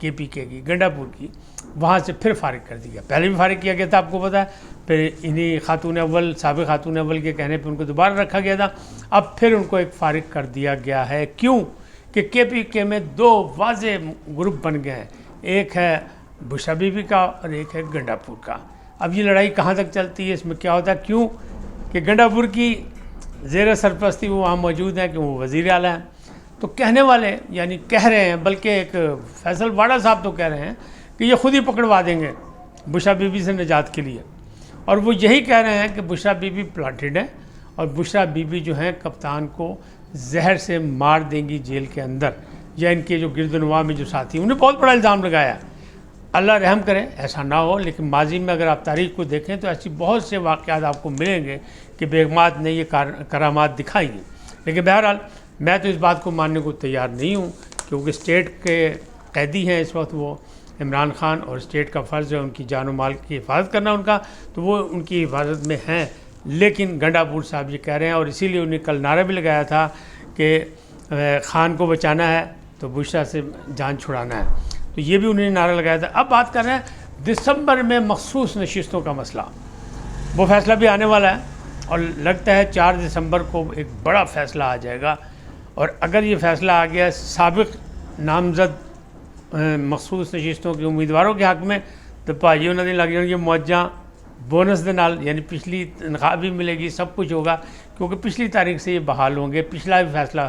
KPK کی گنڈا پور کی، وہاں سے پھر فارغ کر دیا. پہلے بھی فارغ کیا گیا تھا، آپ کو پتہ ہے. پھر انہی خاتون اول، سابق خاتون اول کے کہنے پہ ان کو دوبارہ رکھا گیا تھا. اب پھر ان کو ایک فارغ کر دیا گیا ہے. کیوں؟ کہ KPK میں 2 واضح گروپ بن گئے ہیں، ایک ہے بشرا بی بی کا اور ایک ہے گنڈا پور کا. اب یہ لڑائی کہاں تک چلتی ہے، اس میں کیا ہوتا ہے؟ کیوں کہ گنڈا پور کی زیر سرپرستی وہ وہاں موجود ہیں کہ وہ وزیر اعلیٰ ہیں. تو کہنے والے یعنی کہہ رہے ہیں، بلکہ ایک فیصل واڑا صاحب تو کہہ رہے ہیں کہ یہ خود ہی پکڑوا دیں گے بشرا بی بی سے نجات کے لیے. اور وہ یہی کہہ رہے ہیں کہ بشرا بی بی پلانٹڈ ہے اور بشرا بی بی جو ہیں کپتان کو زہر سے مار دیں گی جیل کے اندر، یا ان کے جو گرد و نواح میں جو ساتھی ہیں. انہیں بہت بڑا الزام لگایا. اللہ رحم کرے ایسا نہ ہو، لیکن ماضی میں اگر آپ تاریخ کو دیکھیں تو ایسی بہت سے واقعات آپ کو ملیں گے کہ بیگمات نے یہ کرامات دکھائی ہیں. لیکن بہرحال میں تو اس بات کو ماننے کو تیار نہیں ہوں، کیونکہ اسٹیٹ کے قیدی ہیں اس وقت وہ عمران خان، اور اسٹیٹ کا فرض ہے ان کی جان و مال کی حفاظت کرنا ان کا، تو وہ ان کی حفاظت میں ہیں. لیکن گنڈا پور صاحب یہ کہہ رہے ہیں، اور اسی لیے انہیں کل نعرہ بھی لگایا تھا کہ خان کو بچانا ہے تو بشرا سے جان چھڑانا ہے. تو یہ بھی انہوں نے نعرہ لگایا تھا. اب بات کر رہے ہیں دسمبر میں مخصوص نشستوں کا مسئلہ. وہ فیصلہ بھی آنے والا ہے اور لگتا ہے 4 دسمبر کو ایک بڑا فیصلہ آ جائے گا. اور اگر یہ فیصلہ آ گیا سابق نامزد مخصوص نشستوں کے امیدواروں کے حق میں، تو بھائی انہوں نے لگ جائیں گے موجہ بونس دے نال، یعنی پچھلی تنخواہ بھی ملے گی، سب کچھ ہوگا، کیونکہ پچھلی تاریخ سے یہ بحال ہوں گے. پچھلا بھی فیصلہ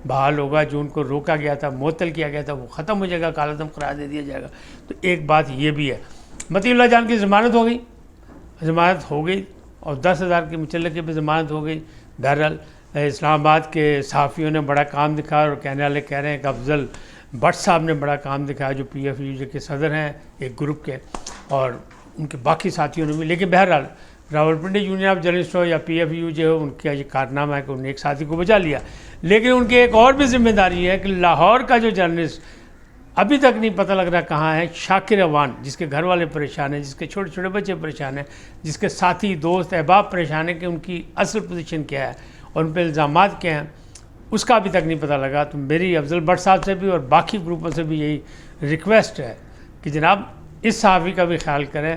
بحال ہوگا، جو ان کو روکا گیا تھا، معطل کیا گیا تھا، وہ ختم ہو جائے گا، کالعدم قرار دے دیا جائے گا. تو ایک بات یہ بھی ہے. مطیع اللہ جان کی ضمانت ہو گئی اور 10,000 کے مچلقے پہ ضمانت ہو گئی. بہرحال اسلام آباد کے صحافیوں نے بڑا کام دکھایا، اور کہنے والے کہہ رہے ہیں کہ افضل بٹ صاحب نے بڑا کام دکھایا، جو PFU کے صدر ہیں ایک گروپ کے، اور ان کے باقی ساتھیوں نے بھی. لیکن بہرحال راولپنڈی یونین آف جرنلسٹ ہو یا PFU جو ہے، ان کا یہ کارنامہ ہے کہ انہوں نے ایک ساتھی کو بچا لیا. لیکن ان کی ایک اور بھی ذمہ داری ہے کہ لاہور کا جو جرنلسٹ ابھی تک نہیں پتہ لگ رہا کہاں ہے، شاکر اوان، جس کے گھر والے پریشان ہیں، جس کے چھوٹے چھوٹے بچے پریشان ہیں، جس کے ساتھی دوست احباب پریشان ہیں کہ ان کی اصل پوزیشن کیا ہے اور ان پہ الزامات کیا ہیں، اس کا ابھی تک نہیں پتہ لگا. تو میری افضل بٹ صاحب سے بھی اور باقی گروپوں سے بھی یہی ریکویسٹ ہے کہ جناب اس صحافی کا بھی خیال کریں.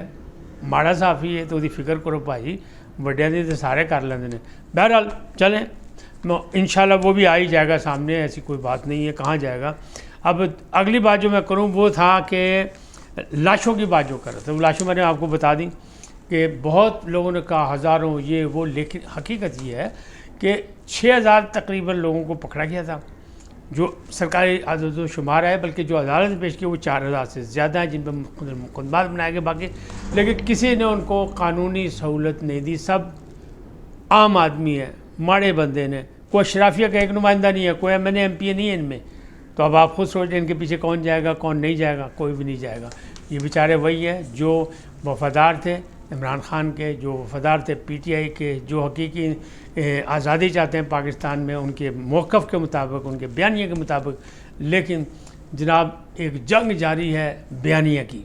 ماڑا صحافی ہے تو دی فکر کرو بھائی، وڈیاں دی تو سارے کر لیندے نے. بہرحال چلیں، انشاءاللہ وہ بھی آ ہی جائے گا سامنے، ایسی کوئی بات نہیں ہے. کہاں جائے گا؟ اب اگلی بات جو میں کروں وہ تھا کہ لاشوں کی بات جو کر رہا تھا، وہ لاشوں میں نے آپ کو بتا دی کہ بہت لوگوں نے کہا ہزاروں یہ وہ، لیکن حقیقت یہ ہے کہ 6,000 تقریباً لوگوں کو پکڑا گیا تھا، جو سرکاری عدد و شمار ہے، بلکہ جو عدالت نے پیش کیا وہ 4,000 سے زیادہ ہیں، جن پہ مقدمات بنائے گئے باقی. لیکن کسی نے ان کو قانونی سہولت نہیں دی. سب عام آدمی ہے، ماڑے بندے نے، کوئی اشرافیہ کا ایک نمائندہ نہیں ہے، کوئی MNA MP نہیں ہے ان میں. تو اب آپ خود سوچیں ان کے پیچھے کون جائے گا، کون نہیں جائے گا؟ کوئی بھی نہیں جائے گا. یہ بیچارے وہی ہیں جو وفادار تھے عمران خان کے، جو وفادار تھے PTI کے، جو حقیقی آزادی چاہتے ہیں پاکستان میں، ان کے موقف کے مطابق، ان کے بیانیے کے مطابق. لیکن جناب ایک جنگ جاری ہے بیانیہ کی،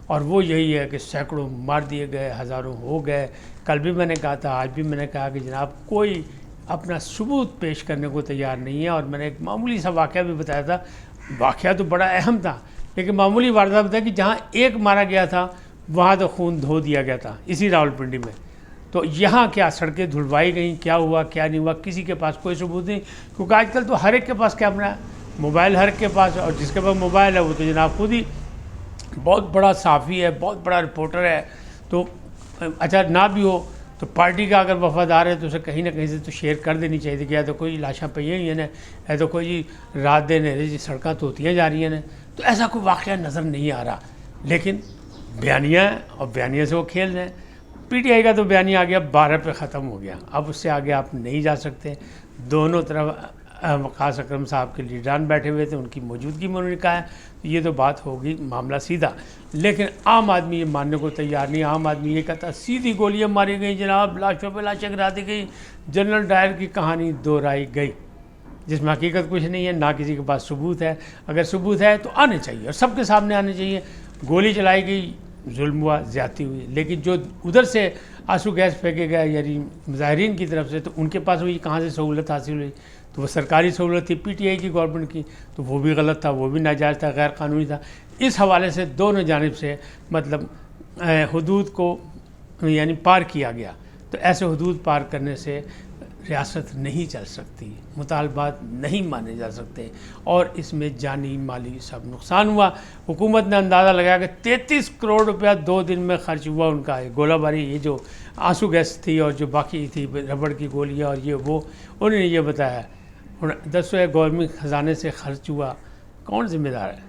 اور وہ یہی ہے کہ سینکڑوں مار دیے گئے، ہزاروں ہو گئے. کل بھی میں نے کہا تھا، آج بھی میں نے کہا کہ جناب کوئی اپنا ثبوت پیش کرنے کو تیار نہیں ہے. اور میں نے ایک معمولی سا واقعہ بھی بتایا تھا، واقعہ تو بڑا اہم تھا، لیکن معمولی واردات بتایا کہ جہاں ایک مارا گیا تھا وہاں تو خون دھو دیا گیا تھا اسی راولپنڈی میں. تو یہاں کیا سڑکیں دھلوائی گئیں، کیا ہوا کیا نہیں ہوا، کسی کے پاس کوئی ثبوت نہیں. کیونکہ آج کل تو ہر ایک کے پاس کیمرہ ہے، موبائل ہر ایک کے پاس، اور جس کے پاس موبائل ہے وہ تو جناب خود ہی بہت بڑا صحافی ہے، بہت بڑا رپورٹر ہے. تو اچھا نہ بھی ہو تو پارٹی کا اگر وفادار ہے تو اسے کہیں نہ کہیں سے تو شیئر کر دینی چاہیے کہ یا تو کوئی لاشاں پہ ہی ہیں، یا تو کوئی رات دن جی سڑکیں توتیاں جا رہی ہیں. تو ایسا کوئی واقعہ نظر نہیں آ رہا. لیکن بیانیہ ہے اور بیانیہ سے وہ کھیل رہے ہیں. PTI کا تو بیانیہ آ گیا 12 پہ ختم ہو گیا، اب اس سے آگے آپ نہیں جا سکتے. دونوں طرف وقاص اکرم صاحب کے لیڈران بیٹھے ہوئے تھے، ان کی موجودگی میں انہوں نے کہا ہے یہ تو بات ہوگی معاملہ سیدھا. لیکن عام آدمی یہ ماننے کو تیار نہیں. عام آدمی یہ کہتا سیدھی گولیاں ماری گئیں جناب، لاشوں پہ لاشیں گرا دی گئی، جنرل ڈائر کی کہانی دہرائی گئی، جس میں حقیقت کچھ نہیں ہے، نہ کسی کے پاس ثبوت ہے. اگر ثبوت ہے تو آنے چاہیے اور سب کے سامنے آنے چاہیے. گولی چلائی گئی، ظلم ہوا، زیادتی ہوئی، لیکن جو ادھر سے آنسو گیس پھینکے گئے یعنی مظاہرین کی طرف سے، تو ان کے پاس وہی کہاں سے سہولت حاصل ہوئی؟ تو وہ سرکاری سہولت تھی پی ٹی آئی کی گورنمنٹ کی، تو وہ بھی غلط تھا، وہ بھی ناجائز تھا، غیر قانونی تھا۔ اس حوالے سے دونوں جانب سے مطلب حدود کو یعنی پار کیا گیا۔ تو ایسے حدود پار کرنے سے ریاست نہیں چل سکتی، مطالبات نہیں مانے جا سکتے، اور اس میں جانی مالی سب نقصان ہوا۔ حکومت نے اندازہ لگایا کہ 33 کروڑ روپیہ 2 دن میں خرچ ہوا ان کا، گولہ باری، یہ جو آنسو گیس تھی اور جو باقی تھی ربڑ کی گولیاں اور یہ وہ، انہوں نے یہ بتایا۔ دسو ہے گورنمنٹ خزانے سے خرچ ہوا، کون ذمہ دار ہے؟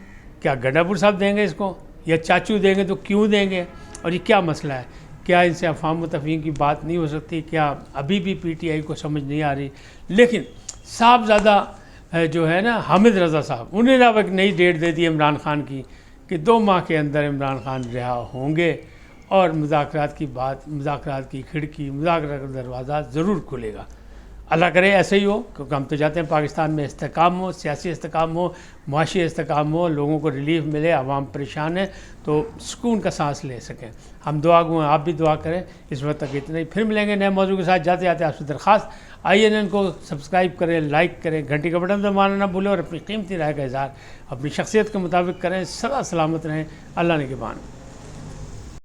کیا گڈا پور صاحب دیں گے اس کو، یا چاچو دیں گے؟ تو کیوں دیں گے؟ اور یہ کیا مسئلہ ہے؟ کیا ان سے افہام و تفہیم کی بات نہیں ہو سکتی؟ کیا ابھی بھی پی ٹی آئی کو سمجھ نہیں آ رہی؟ لیکن صاحبزادہ جو ہے نا حامد رضا صاحب، انہوں نے اب ایک نئی ڈیٹ دے دی عمران خان کی کہ 2 ماہ کے اندر عمران خان رہا ہوں گے، اور مذاکرات کی بات، مذاکرات کی کھڑکی، مذاکرات کا دروازہ ضرور کھلے گا۔ اللہ کرے ایسے ہی ہو، کیونکہ ہم تو چاہتے ہیں پاکستان میں استحکام ہو، سیاسی استحکام ہو، معاشی استحکام ہو، لوگوں کو ریلیف ملے، عوام پریشان ہے تو سکون کا سانس لے سکیں۔ ہم دعا گو ہیں، آپ بھی دعا کریں۔ اس وقت تک اتنا ہی، پھر ملیں گے نئے موضوع کے ساتھ۔ جاتے جاتے آپ سے درخواست، INN کو سبسکرائب کریں، لائک کریں، گھنٹی کا بٹن دبانا نہ بھولیں، اور اپنی قیمتی رائے کا اظہار اپنی شخصیت کے مطابق کریں۔ سدا سلامت رہیں، اللہ نگہبان۔